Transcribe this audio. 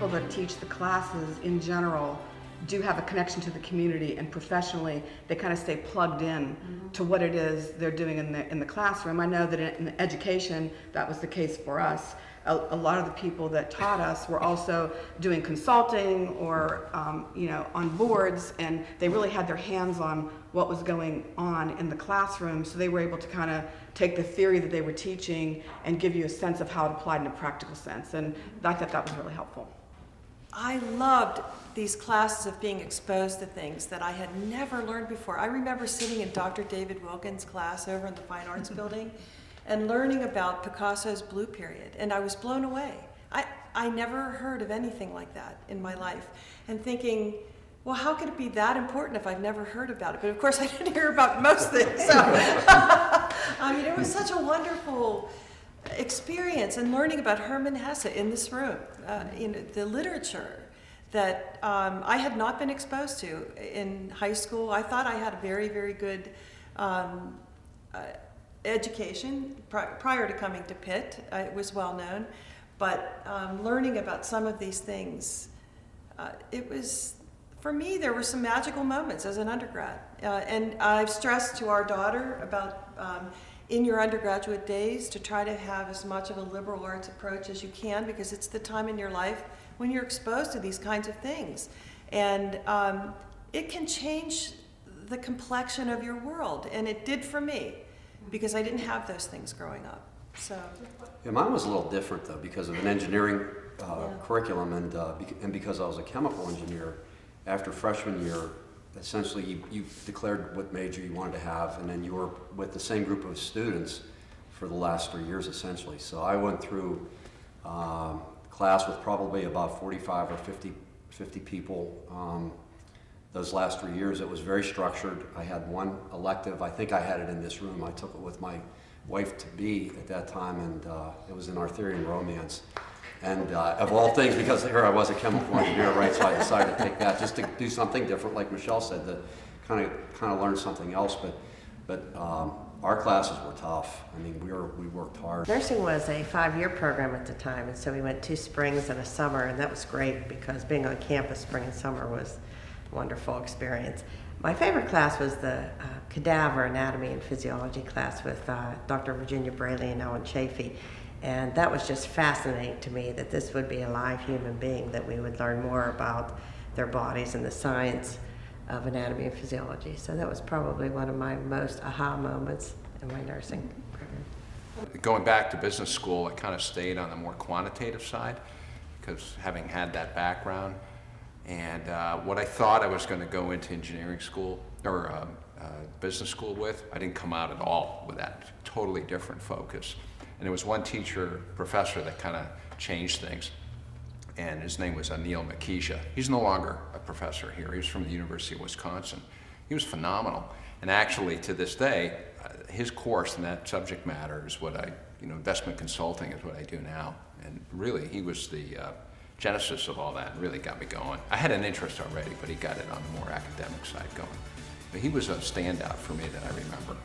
people that teach the classes in general do have a connection to the community, and professionally they kind of stay plugged in to what it is they're doing in the classroom. I know that in education that was the case for us. A lot of the people that taught us were also doing consulting or on boards, and they really had their hands on what was going on in the classroom, so they were able to kind of take the theory that they were teaching and give you a sense of how it applied in a practical sense, and I thought that was really helpful. I loved these classes of being exposed to things that I had never learned before. I remember sitting in Dr. David Wilkins' class over in the Fine Arts Building and learning about Picasso's Blue Period, and I was blown away. I never heard of anything like that in my life, and thinking, well, how could it be that important if I've never heard about it? But of course I didn't hear about most things, so I mean, it was such a wonderful experience, and learning about Hermann Hesse in this room, the literature that I had not been exposed to in high school. I thought I had a very, very good education prior to coming to Pitt. It was well known, but learning about some of these things, it was, for me, there were some magical moments as an undergrad. And I've stressed to our daughter about in your undergraduate days to try to have as much of a liberal arts approach as you can, because it's the time in your life when you're exposed to these kinds of things. And it can change the complexion of your world, and it did for me, because I didn't have those things growing up. So. Yeah, mine was a little different though, because of an engineering curriculum, and because I was a chemical engineer. After freshman year, essentially you declared what major you wanted to have, and then you were with the same group of students for the last 3 years essentially. So I went through class with probably about 45 or 50 people. Those last 3 years, it was very structured. I had one elective. I think I had it in this room. I took it with my wife-to-be at that time, and it was in Arthurian Romance. And of all things, because here I was a chemical engineer, right? So I decided to take that just to do something different, like Michelle said, to kind of learn something else. But our classes were tough. I mean, we worked hard. Nursing was a 5-year program at the time, and so we went 2 springs and a summer, and that was great because being on campus spring and summer was a wonderful experience. My favorite class was the cadaver anatomy and physiology class with Dr. Virginia Braley and Ellen Chafee. And that was just fascinating to me, that this would be a live human being, that we would learn more about their bodies and the science of anatomy and physiology. So that was probably one of my most aha moments in my nursing program. Going back to business school, I kind of stayed on the more quantitative side, because having had that background, and what I thought I was going to go into engineering school or business school with, I didn't come out at all with that totally different focus. And there was one professor that kind of changed things, and his name was Anil Makisha. He's no longer a professor here. He was from the University of Wisconsin. He was phenomenal. And actually, to this day, his course in that subject matter is what investment consulting is what I do now. And really, he was the genesis of all that and really got me going. I had an interest already, but he got it on the more academic side going. But he was a standout for me that I remember.